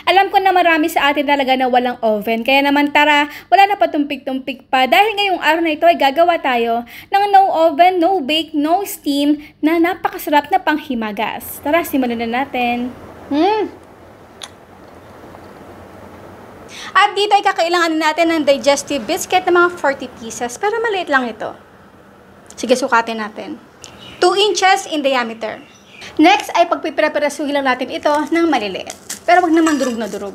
Alam ko na marami sa atin talaga na walang oven, kaya naman tara, wala na patumpik-tumpik pa dahil ngayong araw na ito ay gagawa tayo ng no oven, no bake, no steam na napakasarap na panghimagas. Tara, simulan na natin. At dito ay kakailanganin natin ng digestive biscuit na mga 40 pieces, pero maliit lang ito. Sige, sukatin natin. 2 inches in diameter. Next ay pagpiprepirasuhin lang natin ito ng maliliit. Pero wag naman durog na durog.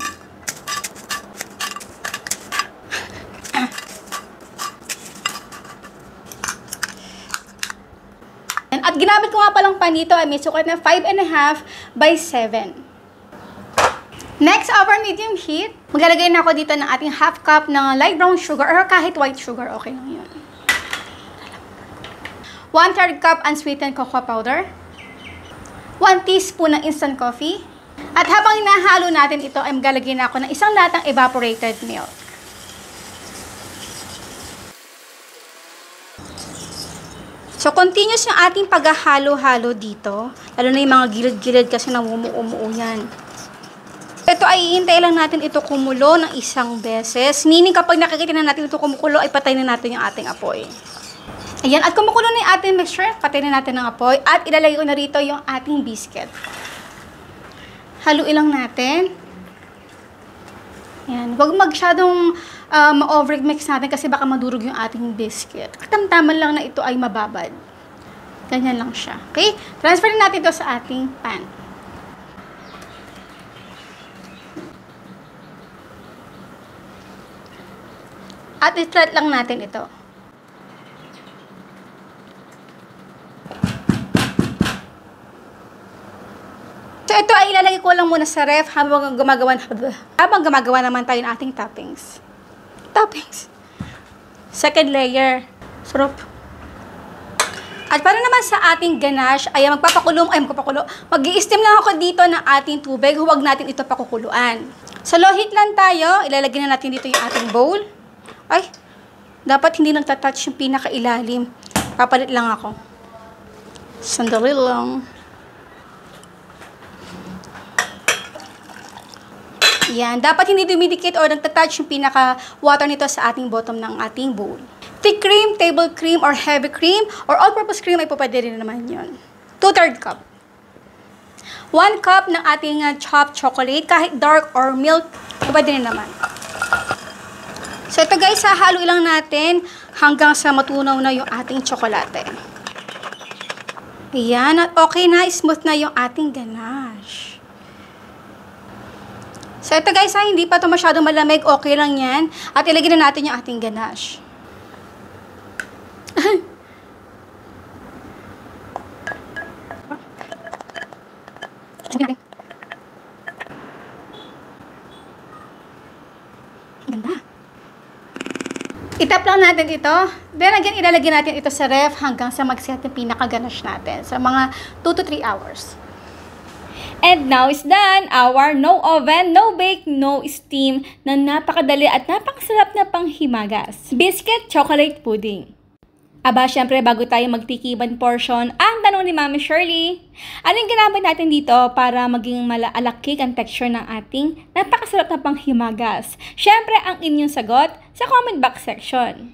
At ginamit ko nga palang pan dito ay may sukat na 5.5 by 7. Next, over medium heat, maglalagay na ako dito ng ating half cup ng light brown sugar or kahit white sugar, okay lang yun. 1/3 cup unsweetened cocoa powder. 1 teaspoon ng instant coffee. At habang hinahalo natin ito, ay maglalagay na ako ng isang latang evaporated milk. So, continuous yung ating paghahalo-halo dito. Lalo na yung mga gilid-gilid kasi namumuo-muo yan. Ito ay iintay lang natin ito kumulo ng isang beses. Meaning kapag nakikita na natin ito kumukulo, ay patay na natin yung ating apoy. Ayan, at kumukulo na yung ating mixture, patay na natin ng apoy. At ilalagay ko na rito yung ating biscuit. Haluin lang natin. Ayan, huwag masyadong ma-overmix natin kasi baka madurog yung ating biscuit. Katamtaman lang na ito ay mababad. Ganyan lang siya. Okay? Transfer natin ito sa ating pan. At i-flat lang natin ito. So, ito ay ilalagay ko lang muna sa ref habang gumagawa naman tayo ng ating toppings. Second layer. Sarap. At para naman sa ating ganache, ay mag-i-steam lang ako dito ng ating tubig. Huwag natin ito pakukuluan. Sa low heat lang tayo, ilalagay na natin dito yung ating bowl. Ay, dapat hindi nagtatouch yung pinakailalim. Papalit lang ako. Sandali lang. Yan. Dapat hindi dumidikit o nagtatouch yung pinaka-water nito sa ating bottom ng ating bowl. Thick cream, table cream, or heavy cream, or all-purpose cream ay pwede rin naman yun. 2/3 cup. 1 cup ng ating chopped chocolate, kahit dark or milk, pwede rin naman. So, ito guys, hahalo lang natin hanggang sa matunaw na yung ating tsokolate. Ayan, at okay na, smooth na yung ating ganache. So, ito guys, hindi pa ito masyadong malamig, okay lang yan. At ilagay na natin yung ating ganache. Ganda. Itap lang natin ito. Then again, ilalagay natin ito sa ref hanggang sa mag-set yung pinaka-ganache natin. Sa mga 2 to 3 hours. And now is done our no oven, no bake, no steam na napakadali at napakasarap na panghimagas. Biscuit chocolate pudding. Aba, syempre bago tayo magtikiban portion, ang tanong ni Mami Shirley, anong ginamit natin dito para maging malaalakik ang texture ng ating napakasarap na panghimagas? Syempre, ang inyong sagot sa comment box section.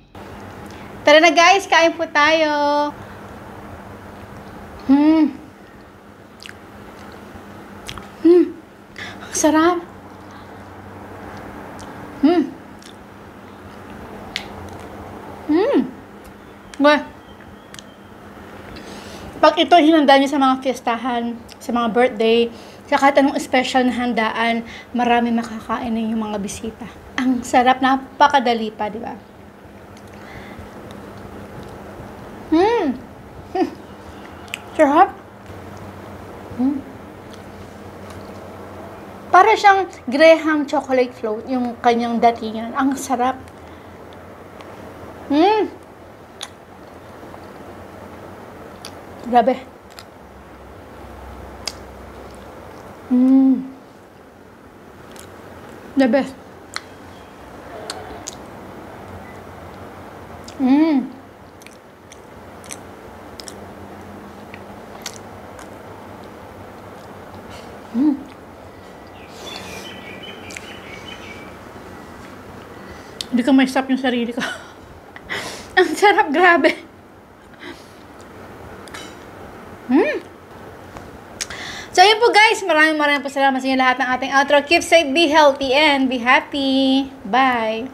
Tara na guys, kain po tayo! Ang sarap! Pag ito hinanda niyo sa mga fiestahan, sa mga birthday, sa kahit anong special na handaan, marami makakain na yung mga bisita. Ang sarap, napakadali pa, di ba? Sarap! Para siyang Graham chocolate float, yung kanyang datingan. Ang sarap! Grabe. The best. Hindi ko may stop yung sarili ko. Ang sarap, grabe. So, yun po guys. Maraming po salamat sa inyo lahat ng ating outro. Keep safe, be healthy, and be happy. Bye!